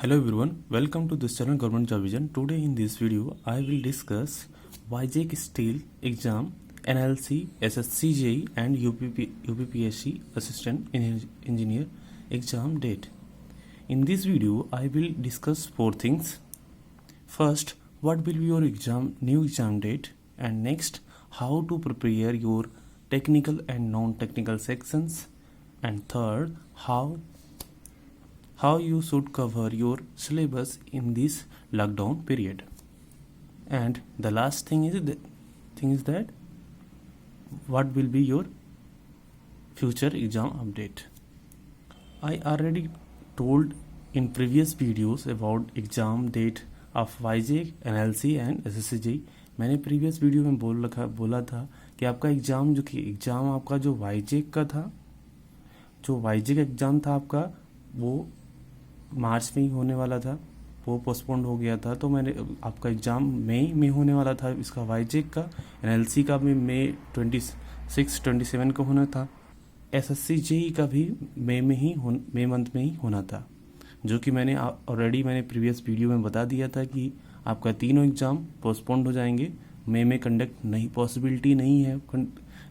Hello everyone, welcome to this channel Government Job Vision. Today in this video, I will discuss YJEC Steel exam, NLC, SSCJE and UPPSC Assistant Engineer exam date. In this video, I will discuss four things. First, what will be your new exam date, and next, how to prepare your technical and non-technical sections, and third, how you should cover your syllabus in this lockdown period. And the last thing is that what will be your future exam update. I already told in previous videos about exam date of YJEC, NLC and SSCJE. मैंने previous video में बोला था कि आपका exam आपका जो YJEC का था, जो YJEC एग्ज़ाम था आपका, वो मार्च में ही होने वाला था, वो पोस्टपोन्ड हो गया था। तो मैंने आपका एग्ज़ाम मई में होने वाला था इसका YJEC का, NLC का भी मई 26-27 को होना था, SSCJE का भी मई मंथ में ही होना था, जो कि मैंने प्रीवियस वीडियो में बता दिया था कि आपका तीनों एग्ज़ाम पोस्टपोन्ड हो जाएंगे। मई में कंडक्ट पॉसिबिलिटी नहीं है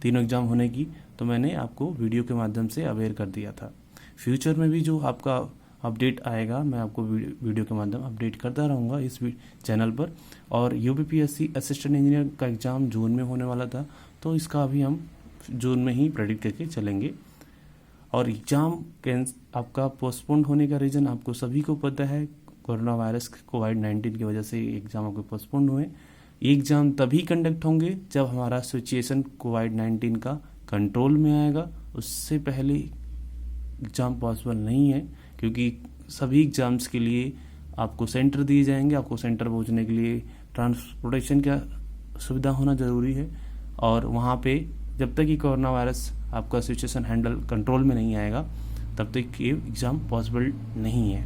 तीनों एग्ज़ाम होने की, तो मैंने आपको वीडियो के माध्यम से अवेयर कर दिया था। फ्यूचर में भी जो आपका अपडेट आएगा, मैं आपको वीडियो के माध्यम अपडेट करता रहूँगा इस चैनल पर। और यूपीपीएससी असिस्टेंट इंजीनियर का एग्ज़ाम जून में होने वाला था, तो इसका अभी हम जून में ही प्रेडिक्ट करके चलेंगे। और एग्ज़ाम आपका पोस्टपोन्ड होने का रीज़न आपको सभी को पता है, कोरोना वायरस कोविड-19 की वजह से एग्ज़ाम आपके पोस्टपोन्ड हुए। ये एग्ज़ाम तभी कंडक्ट होंगे जब हमारा सिचुएशन कोविड-19 का कंट्रोल में आएगा। उससे पहले एग्ज़ाम पॉसिबल नहीं है, क्योंकि सभी एग्ज़ाम्स के लिए आपको सेंटर दिए जाएंगे। आपको सेंटर पहुंचने के लिए ट्रांसपोर्टेशन का सुविधा होना ज़रूरी है, और वहां पे जब तक कि कोरोना वायरस आपका सिचुएशन हैंडल कंट्रोल में नहीं आएगा, तब तक ये एग्ज़ाम पॉसिबल नहीं है।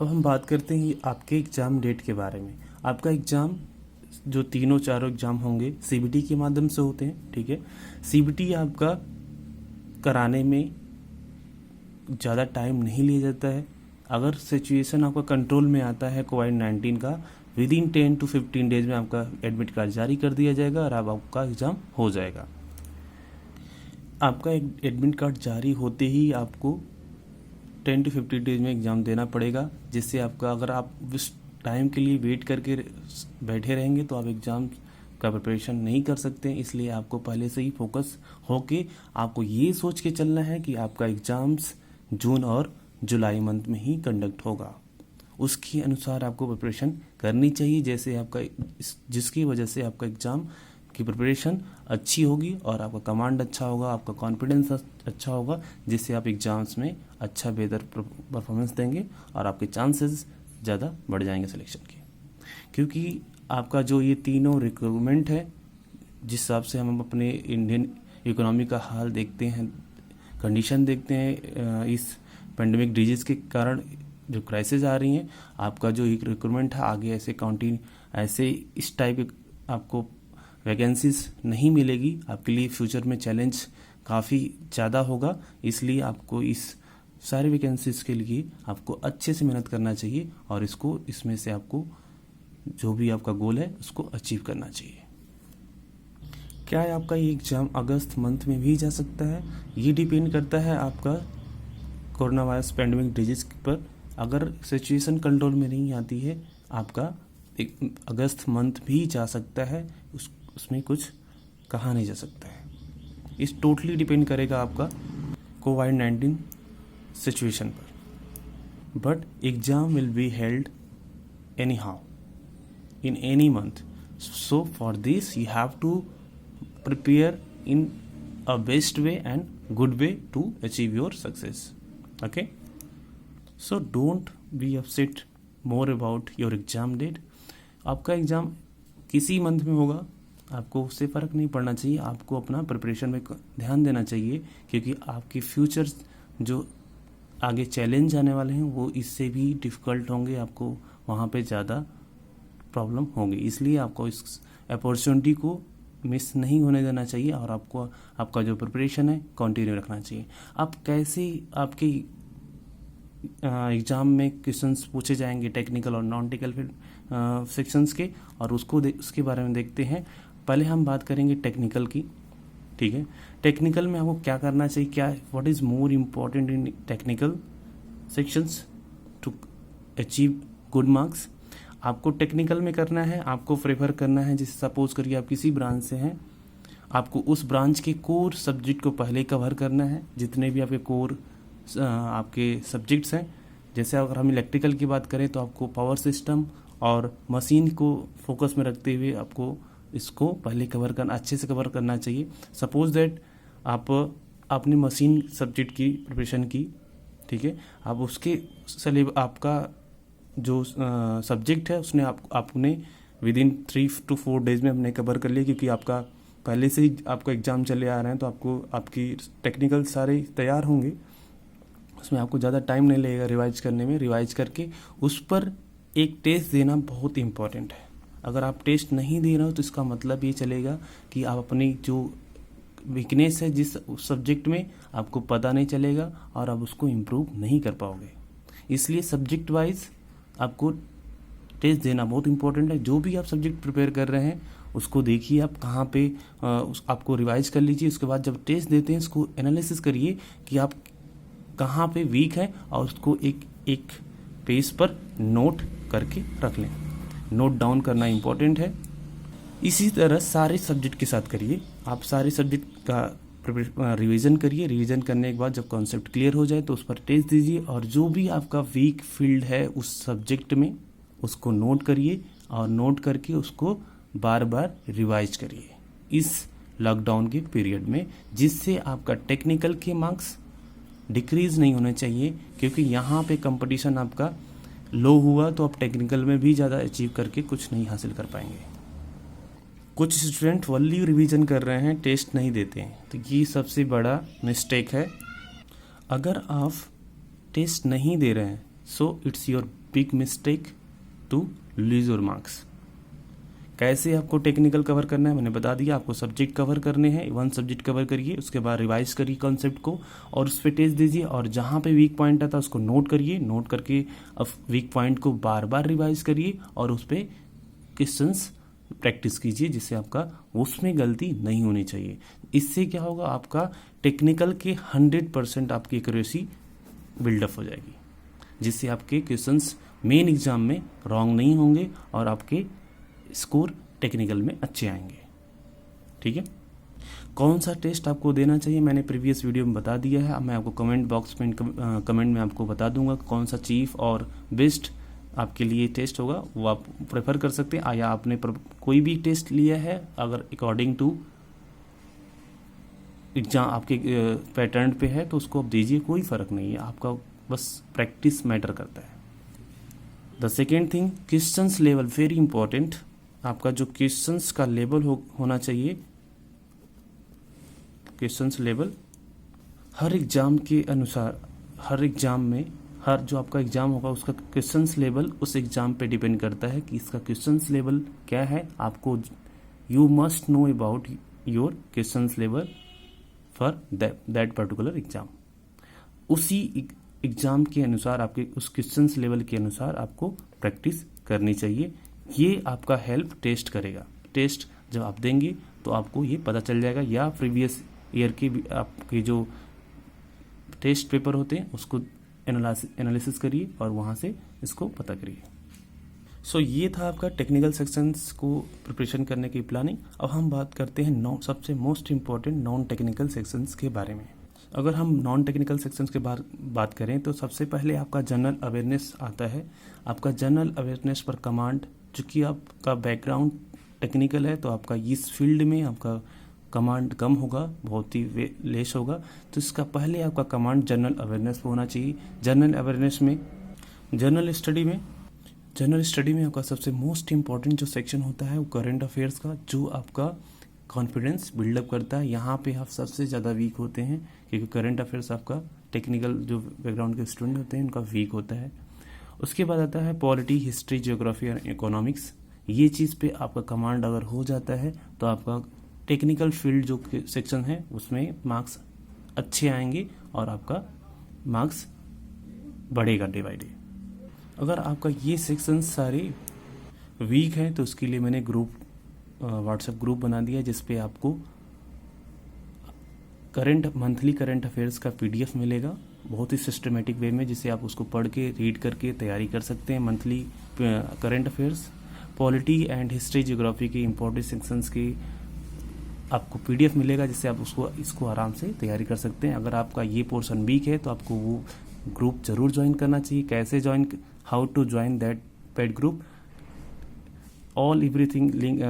अब हम बात करते हैं आपके एग्ज़ाम डेट के बारे में। आपका एग्ज़ाम जो चारों एग्ज़ाम होंगे CBT के माध्यम से होते हैं, ठीक है। CBT आपका कराने में ज़्यादा टाइम नहीं लिया जाता है। अगर सिचुएशन आपका कंट्रोल में आता है कोविड-19 का, विदिन 10 to 15 डेज में आपका एडमिट कार्ड जारी कर दिया जाएगा और अब आपका एग्ज़ाम हो जाएगा। आपका एडमिट कार्ड जारी होते ही आपको 10 to 15 डेज में एग्ज़ाम देना पड़ेगा, जिससे आपका, अगर आप उस टाइम के लिए वेट करके बैठे रहेंगे तो आप एग्ज़ाम का प्रिपरेशन नहीं कर सकते। इसलिए आपको पहले से ही फोकस होके आपको ये सोच के चलना है कि आपका एग्ज़ाम्स जून और जुलाई मंथ में ही कंडक्ट होगा। उसके अनुसार आपको प्रिपरेशन करनी चाहिए, जैसे आपका जिसकी वजह से आपका एग्ज़ाम की प्रिपरेशन अच्छी होगी और आपका कमांड अच्छा होगा, आपका कॉन्फिडेंस अच्छा होगा, जिससे आप एग्ज़ाम्स में बेहतर परफॉर्मेंस देंगे और आपके चांसेस ज़्यादा बढ़ जाएंगे सिलेक्शन के। क्योंकि आपका जो ये तीनों रिक्वायरमेंट है, जिस हिसाब से हम अपने इंडियन इकोनॉमी का हाल देखते हैं, कंडीशन देखते हैं, इस पेंडेमिक डिजीज़ के कारण जो क्राइसिस आ रही हैं, आपका जो एक रिक्वायरमेंट है आगे ऐसे इस टाइप आपको वैकेंसीज नहीं मिलेगी। आपके लिए फ्यूचर में चैलेंज काफ़ी ज़्यादा होगा। इसलिए आपको इस सारी वैकेंसीज के लिए आपको अच्छे से मेहनत करना चाहिए और इसमें से आपको जो भी आपका गोल है उसको अचीव करना चाहिए। क्या है आपका ये एग्ज़ाम अगस्त मंथ में भी जा सकता है? ये डिपेंड करता है आपका कोरोना वायरस पेंडेमिक डिजीज़ पर। अगर सिचुएशन कंट्रोल में नहीं आती है, आपका अगस्त मंथ भी जा सकता है, उसमें कुछ कहा नहीं जा सकता है। इस टोटली डिपेंड करेगा आपका कोविड-19 सिचुएशन पर। But exam will be held any how in any month. So for this you have to prepare in a best way and good way to achieve your success. Okay, so don't be upset more about your exam date. आपका exam किसी month में होगा, आपको उससे फ़र्क नहीं पड़ना चाहिए। आपको अपना प्रिपरेशन में ध्यान देना चाहिए, क्योंकि आपके फ्यूचर्स जो आगे चैलेंज आने वाले हैं वो इससे भी डिफ़िकल्ट होंगे। आपको वहाँ पे ज़्यादा प्रॉब्लम होगी। इसलिए आपको इस अपॉर्चुनिटी को मिस नहीं होने देना चाहिए और आपको आपका जो प्रिपरेशन है कंटिन्यू रखना चाहिए। आप कैसे आपकी एग्ज़ाम में क्वेश्चंस पूछे जाएंगे टेक्निकल और नॉन टेक्निकल सेक्शंस के, और उसके बारे में देखते हैं। पहले हम बात करेंगे टेक्निकल की, ठीक है। टेक्निकल में आपको क्या करना चाहिए, क्या what is more important in technical sections to achieve good marks. आपको टेक्निकल में करना है, आपको प्रेफर करना है, जैसे सपोज करिए आप किसी ब्रांच से हैं, आपको उस ब्रांच के कोर सब्जेक्ट को पहले कवर करना है, जितने भी आपके कोर आपके सब्जेक्ट्स हैं। जैसे अगर हम इलेक्ट्रिकल की बात करें तो आपको पावर सिस्टम और मशीन को फोकस में रखते हुए आपको इसको पहले कवर करना, अच्छे से कवर करना चाहिए। सपोज दैट आपने मशीन सब्जेक्ट की प्रिपरेशन की, ठीक है, आप उसके आपका जो सब्जेक्ट है उसने आपने विद इन 3 to 4 डेज में हमने कवर कर लिया, क्योंकि आपका पहले से ही आपका एग्ज़ाम चले आ रहे हैं, तो आपको आपकी टेक्निकल सारे तैयार होंगे, उसमें आपको ज़्यादा टाइम नहीं लगेगा रिवाइज करने में। रिवाइज करके उस पर एक टेस्ट देना बहुत इम्पॉर्टेंट है। अगर आप टेस्ट नहीं दे रहे हो तो इसका मतलब ये चलेगा कि आप अपनी जो वीकनेस है जिस सब्जेक्ट में, आपको पता नहीं चलेगा और आप उसको इम्प्रूव नहीं कर पाओगे। इसलिए सब्जेक्ट वाइज आपको टेस्ट देना बहुत इंपॉर्टेंट है। जो भी आप सब्जेक्ट प्रिपेयर कर रहे हैं उसको देखिए, आप कहाँ पे आपको रिवाइज कर लीजिए। उसके बाद जब टेस्ट देते हैं इसको एनालिसिस करिए कि आप कहाँ पे वीक है, और उसको एक पेज पर नोट करके रख लें। नोट डाउन करना इंपॉर्टेंट है। इसी तरह सारे सब्जेक्ट के साथ करिए। आप सारे सब्जेक्ट का रिवीजन करिए। रिवीजन करने के बाद जब कॉन्सेप्ट क्लियर हो जाए तो उस पर टेस्ट दीजिए, और जो भी आपका वीक फील्ड है उस सब्जेक्ट में उसको नोट करिए, और नोट करके उसको बार बार रिवाइज करिए इस लॉकडाउन के पीरियड में, जिससे आपका टेक्निकल के मार्क्स डिक्रीज नहीं होने चाहिए। क्योंकि यहाँ पे कंपटीशन आपका लो हुआ तो आप टेक्निकल में भी ज़्यादा अचीव करके कुछ नहीं हासिल कर पाएंगे। कुछ स्टूडेंट वनली रिवीजन कर रहे हैं, टेस्ट नहीं देते हैं, तो ये सबसे बड़ा मिस्टेक है। अगर आप टेस्ट नहीं दे रहे हैं so it's your big mistake to lose your marks. कैसे आपको टेक्निकल कवर करना है मैंने बता दिया। आपको सब्जेक्ट कवर करने हैं, 1 सब्जेक्ट कवर करिए, उसके बाद रिवाइज करिए कॉन्सेप्ट को और उस पर टेस्ट दीजिए, और जहाँ पे वीक पॉइंट आता है उसको नोट करिए। नोट करके अब वीक पॉइंट को बार बार रिवाइज करिए और उस पर क्वेश्चंस प्रैक्टिस कीजिए, जिससे आपका उसमें गलती नहीं होनी चाहिए। इससे क्या होगा, आपका टेक्निकल के 100% आपकी एक्यूरेसी बिल्डअप हो जाएगी, जिससे आपके क्वेश्चंस मेन एग्जाम में रॉन्ग नहीं होंगे और आपके स्कोर टेक्निकल में अच्छे आएंगे। ठीक है, कौन सा टेस्ट आपको देना चाहिए मैंने प्रीवियस वीडियो में बता दिया है। अब मैं आपको कमेंट बॉक्स में कमेंट में आपको बता दूंगा कौन सा चीफ और बेस्ट आपके लिए टेस्ट होगा, वो आप प्रेफर कर सकते हैं। या आपने कोई भी टेस्ट लिया है, अगर अकॉर्डिंग टू एग्जाम आपके पैटर्न पे है तो उसको आप दीजिए, कोई फ़र्क नहीं है। आपका बस प्रैक्टिस मैटर करता है। The second thing, questions level very important. आपका जो क्वेश्चंस का लेवल होना चाहिए, क्वेश्चंस लेवल हर एग्जाम के अनुसार, हर एग्जाम में हर जो आपका एग्जाम होगा उसका क्वेश्चंस लेवल उस एग्जाम पे डिपेंड करता है कि इसका क्वेश्चंस लेवल क्या है। आपको you must know about your questions level for that particular exam. उसी एग्जाम के अनुसार, आपके उस क्वेश्चंस लेवल के अनुसार आपको प्रैक्टिस करनी चाहिए। ये आपका हेल्प टेस्ट करेगा। टेस्ट जब आप देंगे तो आपको ये पता चल जाएगा, या प्रीवियस ईयर के आपके जो टेस्ट पेपर होते हैं उसको एनालिसिस करिए और वहाँ से इसको पता करिए। सो ये था आपका टेक्निकल सेक्शंस को प्रिपरेशन करने की प्लानिंग। अब हम बात करते हैं सबसे most important non technical sections के बारे में। अगर हम नॉन टेक्निकल सेक्शंस के बात करें तो सबसे पहले आपका जनरल अवेयरनेस आता है। आपका जनरल अवेयरनेस पर कमांड, चूँकि आपका बैकग्राउंड टेक्निकल है तो आपका इस फील्ड में आपका कमांड कम होगा, बहुत ही लेस होगा, तो इसका पहले आपका कमांड जनरल अवेयरनेस पर होना चाहिए। जनरल अवेयरनेस में जनरल स्टडी में आपका सबसे मोस्ट इम्पॉर्टेंट जो सेक्शन होता है वो करंट अफेयर्स का, जो आपका कॉन्फिडेंस बिल्डअप करता है। यहाँ पे आप सबसे ज़्यादा वीक होते हैं, क्योंकि करंट अफेयर्स आपका टेक्निकल जो बैकग्राउंड के स्टूडेंट होते हैं उनका वीक होता है। उसके बाद आता है पॉलिटी, हिस्ट्री, जियोग्राफी और इकोनॉमिक्स। ये चीज़ पे आपका कमांड अगर हो जाता है तो आपका टेक्निकल फील्ड जो सेक्शन है उसमें मार्क्स अच्छे आएंगे और आपका मार्क्स बढ़ेगा डे बाई डे। अगर आपका ये सेक्शन सारे वीक है तो उसके लिए मैंने ग्रुप व्हाट्सएप ग्रुप बना दिया है, जिस पे आपको मंथली करंट अफेयर्स का PDF मिलेगा बहुत ही सिस्टमेटिक वे में, जिसे आप उसको पढ़ के रीड करके तैयारी कर सकते हैं। Monthly current affairs, polity and history, geography के इंपॉर्टेंट सेक्शंस के आपको PDF मिलेगा, जिससे आप इसको आराम से तैयारी कर सकते हैं। अगर आपका ये पोर्शन वीक है तो आपको वो ग्रुप जरूर ज्वाइन करना चाहिए। कैसे join, how to join that paid group, all everything link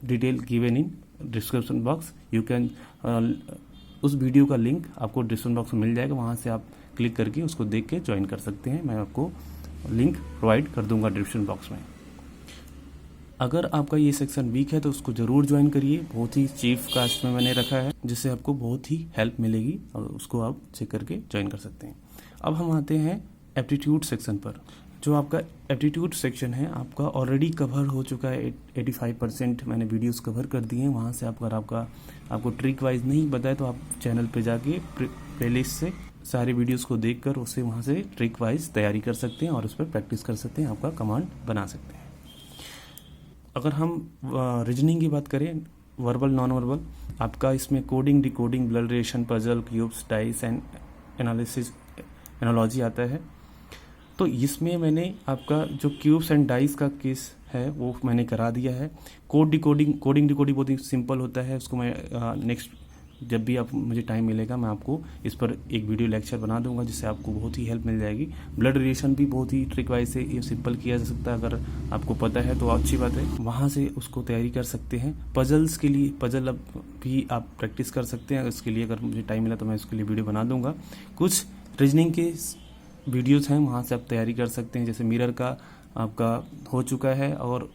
detail given in description box. You can उस वीडियो का लिंक आपको डिस्क्रिप्शन बॉक्स में मिल जाएगा, वहाँ से आप क्लिक करके उसको देख के ज्वाइन कर सकते हैं। मैं आपको लिंक प्रोवाइड कर दूंगा डिस्क्रिप्शन बॉक्स में। अगर आपका ये सेक्शन वीक है तो उसको ज़रूर ज्वाइन करिए। बहुत ही चीफ कास्ट में मैंने रखा है, जिससे आपको बहुत ही हेल्प मिलेगी और उसको आप चेक करके ज्वाइन कर सकते हैं। अब हम आते हैं एप्टीट्यूड सेक्शन पर। जो आपका एप्टीट्यूड सेक्शन है आपका ऑलरेडी कवर हो चुका है। 85% मैंने वीडियोस कवर कर दिए हैं। वहाँ से अगर आपको ट्रिक वाइज नहीं बताए तो आप चैनल पे जाके प्लेलिस्ट से सारे वीडियोस को देखकर उससे वहाँ से ट्रिक वाइज तैयारी कर सकते हैं और उस पर प्रैक्टिस कर सकते हैं, आपका कमांड बना सकते हैं। अगर हम रीजनिंग की बात करें, वर्बल नॉन वर्बल, आपका इसमें coding, decoding, blood relation, puzzle, cubes, dice and analysis, analogy आता है। तो इसमें मैंने आपका जो क्यूब्स एंड डाइस का केस है वो मैंने करा दिया है। कोडिंग डिकोडिंग बहुत ही सिंपल होता है। उसको मैं नेक्स्ट जब भी आप मुझे टाइम मिलेगा मैं आपको इस पर एक वीडियो लेक्चर बना दूंगा, जिससे आपको बहुत ही हेल्प मिल जाएगी। ब्लड रिलेशन भी बहुत ही ट्रिक वाइज से ये सिंपल किया जा सकता है। अगर आपको पता है तो अच्छी बात है, वहाँ से उसको तैयारी कर सकते हैं। पजल्स के लिए पजल अब भी आप प्रैक्टिस कर सकते हैं। इसके लिए अगर मुझे टाइम मिला तो मैं उसके लिए वीडियो बना दूंगा। कुछ रीजनिंग के वीडियोज़ हैं, वहाँ से आप तैयारी कर सकते हैं। जैसे मिरर का आपका हो चुका है और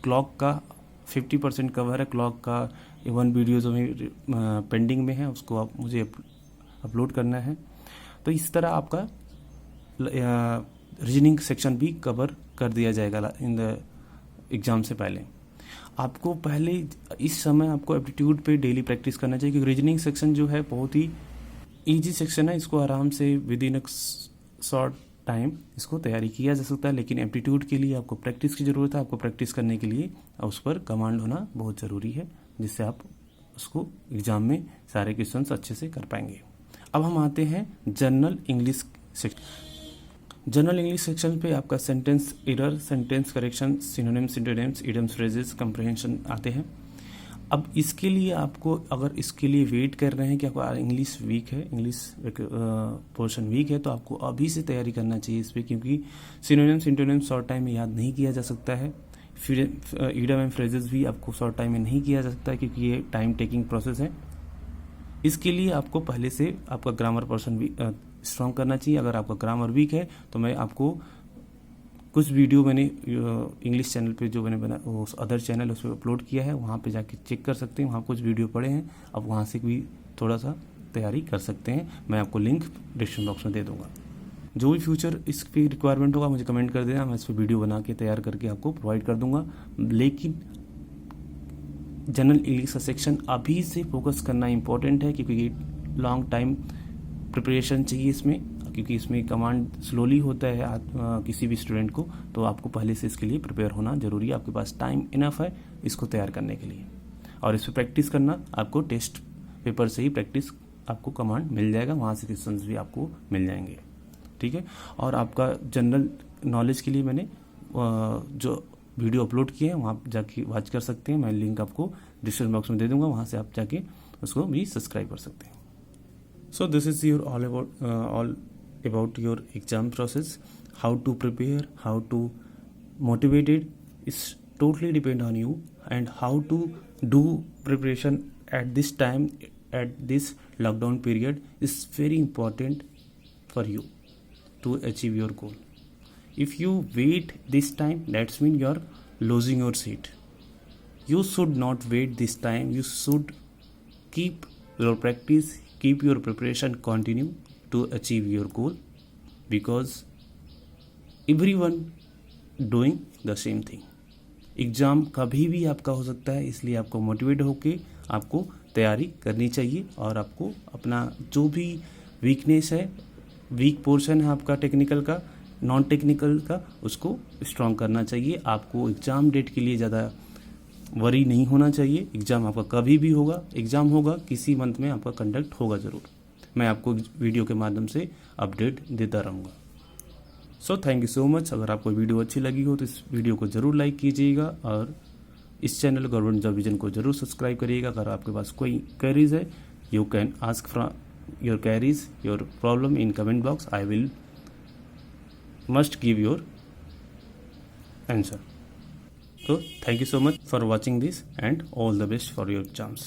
क्लॉक का 50% कवर है। क्लॉक का 1 वीडियोज़ में पेंडिंग में है, उसको आप मुझे अपलोड करना है। तो इस तरह आपका रीजनिंग सेक्शन भी कवर कर दिया जाएगा इन द एग्ज़ाम से पहले। आपको पहले इस समय आपको एप्टीट्यूड पे डेली प्रैक्टिस करना चाहिए, क्योंकि रीजनिंग सेक्शन जो है बहुत ही ईजी सेक्शन है। इसको आराम से विद इन शॉर्ट टाइम इसको तैयारी किया जा सकता है। लेकिन एप्टीट्यूड के लिए आपको प्रैक्टिस की ज़रूरत है। आपको प्रैक्टिस करने के लिए उस पर कमांड होना बहुत ज़रूरी है, जिससे आप उसको एग्ज़ाम में सारे क्वेश्चंस अच्छे से कर पाएंगे। अब हम आते हैं general English section. General English section पे आपका sentence error, sentence correction, synonyms, antonyms, idioms, phrases, comprehension आते हैं। अब इसके लिए आपको, अगर इसके लिए वेट कर रहे हैं कि आपका इंग्लिश वीक है, इंग्लिश पोर्शन वीक है, तो आपको अभी से तैयारी करना चाहिए इस पर, क्योंकि सिनोनिम्स, सिंटोनिम्स शॉर्ट टाइम में याद नहीं किया जा सकता है। फिर इडियम एंड फ्रेजेस भी आपको शॉर्ट टाइम में नहीं किया जा सकता है, क्योंकि ये टाइम टेकिंग प्रोसेस है। इसके लिए आपको पहले से आपका ग्रामर पोर्शन भी स्ट्रॉन्ग करना चाहिए। अगर आपका ग्रामर वीक है तो मैं आपको कुछ वीडियो मैंने इंग्लिश चैनल पे जो मैंने बना वो अदर चैनल उस पर अपलोड किया है, वहाँ पे जाके चेक कर सकते हैं। वहाँ कुछ वीडियो पड़े हैं, अब वहाँ से भी थोड़ा सा तैयारी कर सकते हैं। मैं आपको लिंक डिस्क्रिप्शन बॉक्स में दे दूँगा। जो भी फ्यूचर इस पर रिक्वायरमेंट होगा मुझे कमेंट कर देना, मैं इस पर वीडियो बना के तैयार करके आपको प्रोवाइड कर दूँगा। लेकिन जनरल इंग्लिश का सेक्शन अभी से फोकस करना इंपॉर्टेंट है, क्योंकि ये लॉन्ग टाइम प्रिपरेशन चाहिए इसमें, क्योंकि इसमें कमांड स्लोली होता है किसी भी स्टूडेंट को। तो आपको पहले से इसके लिए प्रिपेयर होना जरूरी है। आपके पास टाइम इनफ है इसको तैयार करने के लिए, और इस पर प्रैक्टिस करना आपको टेस्ट पेपर से ही प्रैक्टिस आपको कमांड मिल जाएगा, वहाँ से क्वेश्चंस भी आपको मिल जाएंगे, ठीक है। और आपका जनरल नॉलेज के लिए मैंने जो वीडियो अपलोड किए हैं वहाँ जाके वॉच कर सकते हैं। मैं लिंक आपको डिस्क्रिप्शन बॉक्स में दे दूँगा, वहाँ से आप जाके उसको भी सब्सक्राइब कर सकते हैं। So this is your all about your exam process. How to prepare, how to motivate it is totally depend on you, and how to do preparation at this time, at this lockdown period is very important for you to achieve your goal. If you wait this time, that's mean you're losing your seat. You should not wait this time. You should keep your practice, keep your preparation continue to achieve your goal, because everyone doing the same thing. Exam कभी भी आपका हो सकता है, इसलिए आपको motivate होके आपको तैयारी करनी चाहिए, और आपको अपना जो भी वीकनेस है वीक पोर्शन है आपका टेक्निकल का, नॉन टेक्निकल का, उसको स्ट्रॉन्ग करना चाहिए। आपको एग्ज़ाम डेट के लिए ज़्यादा वरी नहीं होना चाहिए। एग्ज़ाम आपका कभी भी होगा, एग्ज़ाम होगा किसी मंथ में आपका कंडक्ट होगा ज़रूर। मैं आपको वीडियो के माध्यम से अपडेट देता रहूँगा। So thank you so much. अगर आपको वीडियो अच्छी लगी हो तो इस वीडियो को ज़रूर लाइक कीजिएगा और इस चैनल गवर्नमेंट जॉब विजन को ज़रूर सब्सक्राइब करिएगा। अगर आपके पास कोई क्वेरीज है, you can ask from your queries, your problem in comment box. I will must give your answer. So thank you so much for watching this and all the best for your exams.